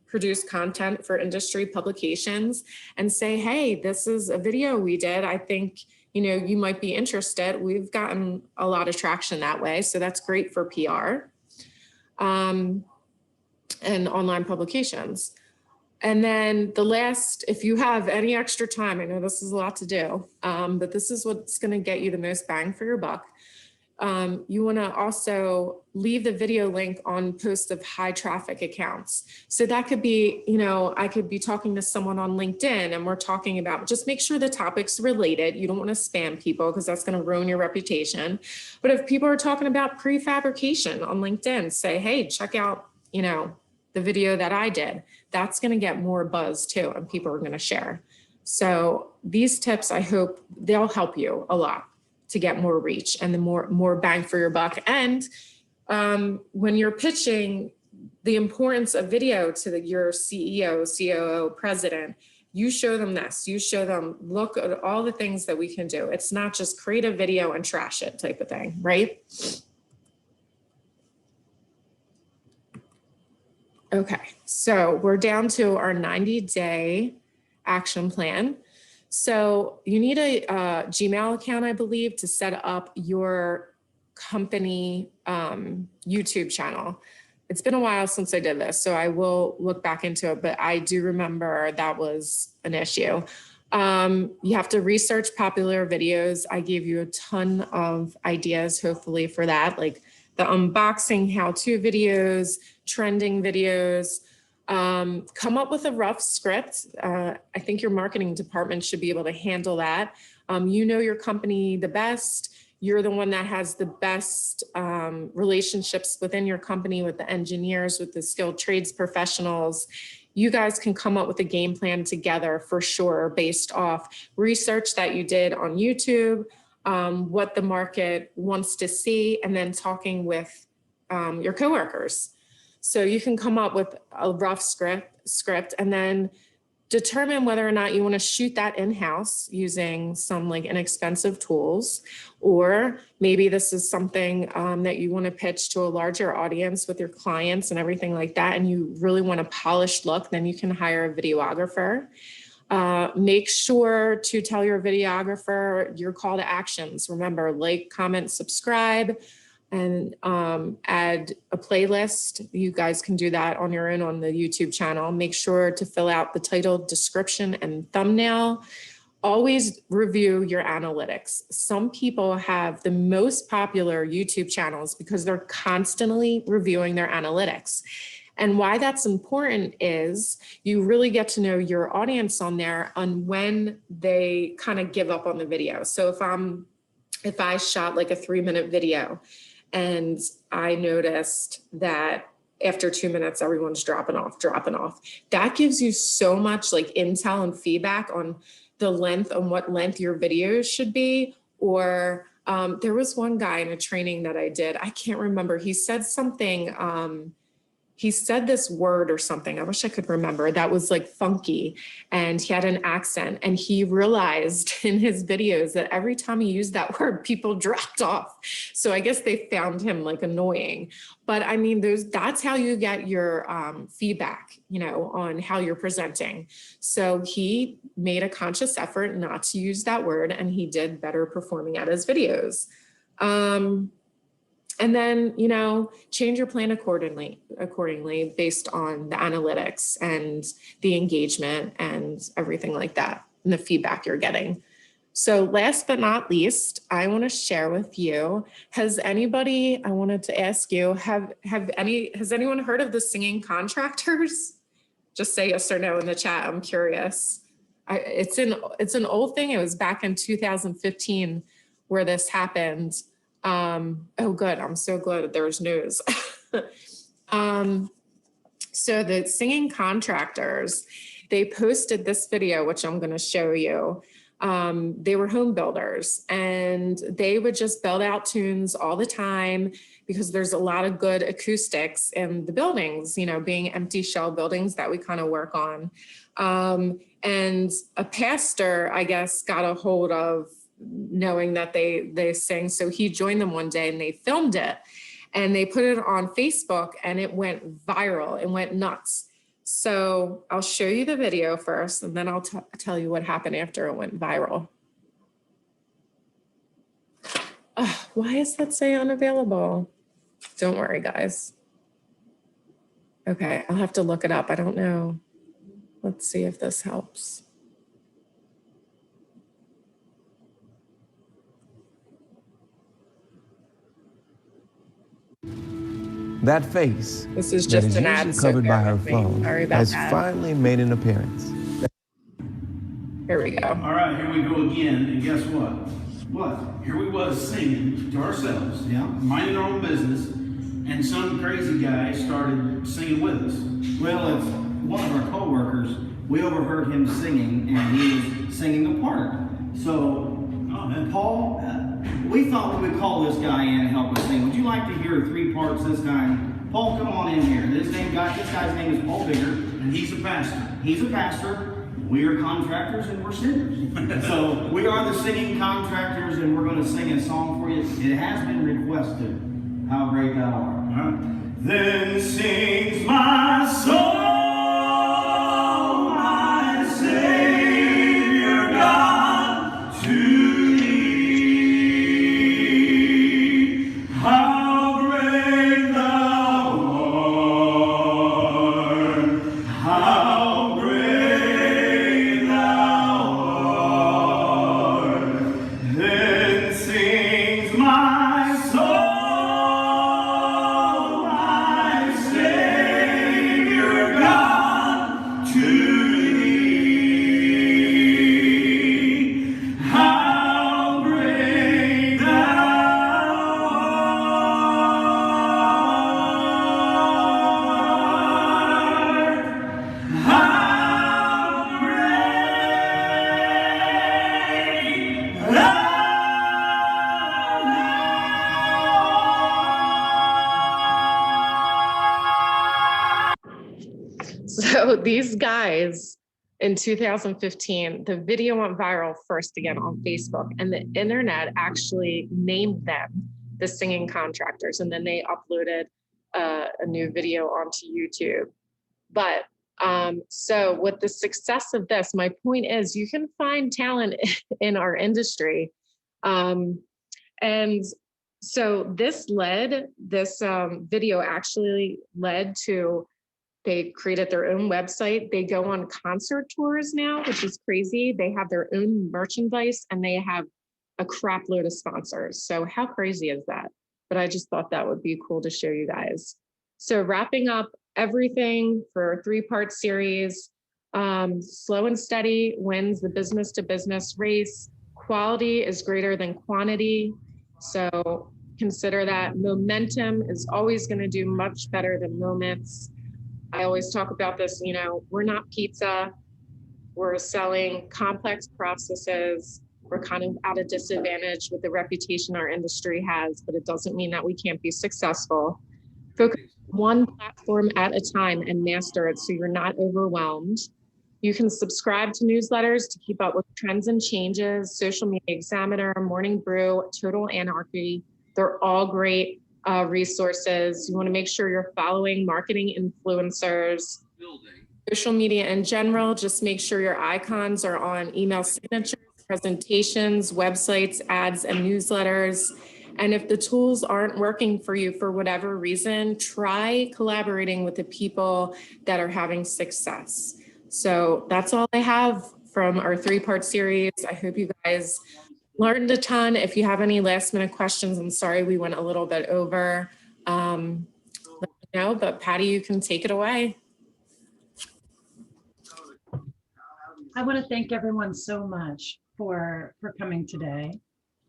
A: produce content for industry publications and say, hey, this is a video we did. I think, you might be interested. We've gotten a lot of traction that way. So that's great for PR and online publications. And then the last, if you have any extra time, I know this is a lot to do, but this is what's going to get you the most bang for your buck. You want to also leave the video link on posts of high traffic accounts. So that could be, I could be talking to someone on LinkedIn and we're talking about, just make sure the topic's related. You don't want to spam people because that's going to ruin your reputation. But if people are talking about prefabrication on LinkedIn, say, hey, check out, the video that I did. That's going to get more buzz too, and people are going to share. So these tips, I hope they'll help you a lot to get more reach and the more bang for your buck. And when you're pitching the importance of video to your CEO, COO, president, you show them this. You show them, look at all the things that we can do. It's not just create a video and trash it type of thing, right? Okay, so we're down to our 90-day action plan. So you need a Gmail account, I believe, to set up your company YouTube channel. It's been a while since I did this, so I will look back into it, but I do remember that was an issue. You have to research popular videos. I gave you a ton of ideas, hopefully, for that, like the unboxing how-to videos, trending videos. Come up with a rough script. I think your marketing department should be able to handle that. You know your company the best. You're the one that has the best relationships within your company with the engineers, with the skilled trades professionals. You guys can come up with a game plan together for sure, based off research that you did on YouTube, what the market wants to see, and then talking with your coworkers. So you can come up with a rough script and then determine whether or not you want to shoot that in-house using some like inexpensive tools, or maybe this is something that you want to pitch to a larger audience with your clients and everything like that, and you really want a polished look, then you can hire a videographer. Make sure to tell your videographer your call to actions. Remember, like, comment, subscribe, and add a playlist. You guys can do that on your own on the YouTube channel. Make sure to fill out the title, description, and thumbnail. Always review your analytics. Some people have the most popular YouTube channels because they're constantly reviewing their analytics. And why that's important is you really get to know your audience on there on when they kind of give up on the video. So if I shot like a 3-minute video and I noticed that after 2 minutes, everyone's dropping off, that gives you so much like intel and feedback on the length, on what length your videos should be. Or there was one guy in a training that I did, I can't remember, he said something, he said this word or something, I wish I could remember, that was like funky, and he had an accent, and he realized in his videos that every time he used that word, people dropped off. So I guess they found him like annoying. But I mean, that's how you get your feedback, you know, on how you're presenting. So he made a conscious effort not to use that word, and he did better performing at his videos. And then, you know, change your plan accordingly based on the analytics and the engagement and everything like that, and the feedback you're getting. So last but not least, I want to share with you, I wanted to ask you, has anyone heard of the singing contractors? Just say yes or no in the chat. I'm curious. It's an old thing. It was back in 2015 where this happened. Oh, good. I'm so glad that there was news. So the singing contractors, they posted this video, which I'm going to show you. They were home builders, and they would just build out tunes all the time because there's a lot of good acoustics in the buildings, you know, being empty shell buildings that we kind of work on. And a pastor, I guess, got a hold of knowing that they sing. So he joined them one day and they filmed it and they put it on Facebook, and it went viral. It went nuts. So I'll show you the video first, and then I'll tell you what happened after it went viral. Why does that say unavailable? Don't worry, guys. Okay, I'll have to look it up. I don't know. Let's see if this helps.
H: That face,
A: this is
H: that
A: just
H: is
A: an ad,
H: usually covered by her phone, has
A: that.
H: finally made an appearance.
A: Here we go.
I: All right, here we go again, and guess what? What? Here we was singing to ourselves, yeah, minding our own business, and some crazy guy started singing with us.
J: Well, it's one of our co-workers. We overheard him singing, and he was singing a part. So, Paul, we thought we would call this guy in and help us sing. Would you like to hear 3 parts this time? Paul, come on in here. This guy's name is Paul Bigger,
I: and he's a pastor.
J: He's a pastor. We are contractors and we're singers. So we are the singing contractors, and we're going to sing a song for you. It has been requested. How great thou art.
I: All right. Then sings my soul, my Savior God, to
K: God.
A: So these guys in 2015, the video went viral first again on Facebook, and the internet actually named them the singing contractors. And then they uploaded a new video onto YouTube. But so with the success of this, my point is you can find talent in our industry. And so this video actually led to, they created their own website. They go on concert tours now, which is crazy. They have their own merchandise and they have a crap load of sponsors. So how crazy is that? But I just thought that would be cool to show you guys. So wrapping up everything for a 3-part series, slow and steady wins the business to business race. Quality is greater than quantity. So consider that. Momentum is always going to do much better than moments. I always talk about this, you know, we're not pizza. We're selling complex processes. We're kind of at a disadvantage with the reputation our industry has, but it doesn't mean that we can't be successful. Focus on one platform at a time and master it so you're not overwhelmed. You can subscribe to newsletters to keep up with trends and changes, Social Media Examiner, Morning Brew, Total Anarchy. They're all great resources. You want to make sure you're following marketing influencers. Social media in general, just make sure your icons are on email signatures, presentations, websites, ads, and newsletters. And if the tools aren't working for you for whatever reason, try collaborating with the people that are having success. So that's all I have from our 3-part series. I hope you guys learned a ton. If you have any last minute questions, I'm sorry we went a little bit over. Let me know, but Patty, you can take it away.
K: I want to thank everyone so much for coming today.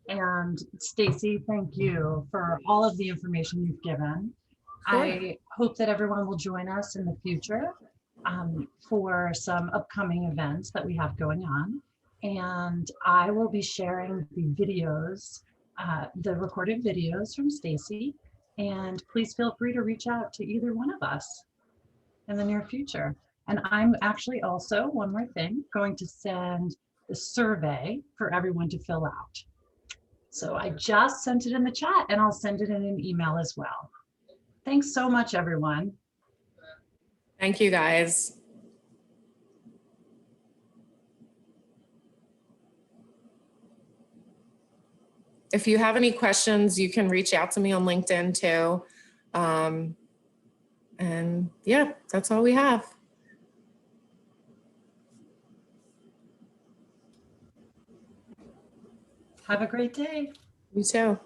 K: And Stacy, thank you for all of the information you've given. Sure. I hope that everyone will join us in the future for some upcoming events that we have going on. And I will be sharing the videos, the recorded videos from Stacy. And please feel free to reach out to either one of us in the near future. And I'm actually also, one more thing, going to send the survey for everyone to fill out. So I just sent it in the chat and I'll send it in an email as well. Thanks so much, everyone.
A: Thank you, guys. If you have any questions, you can reach out to me on LinkedIn too. And yeah, that's all we have.
K: Have a great day.
A: You too.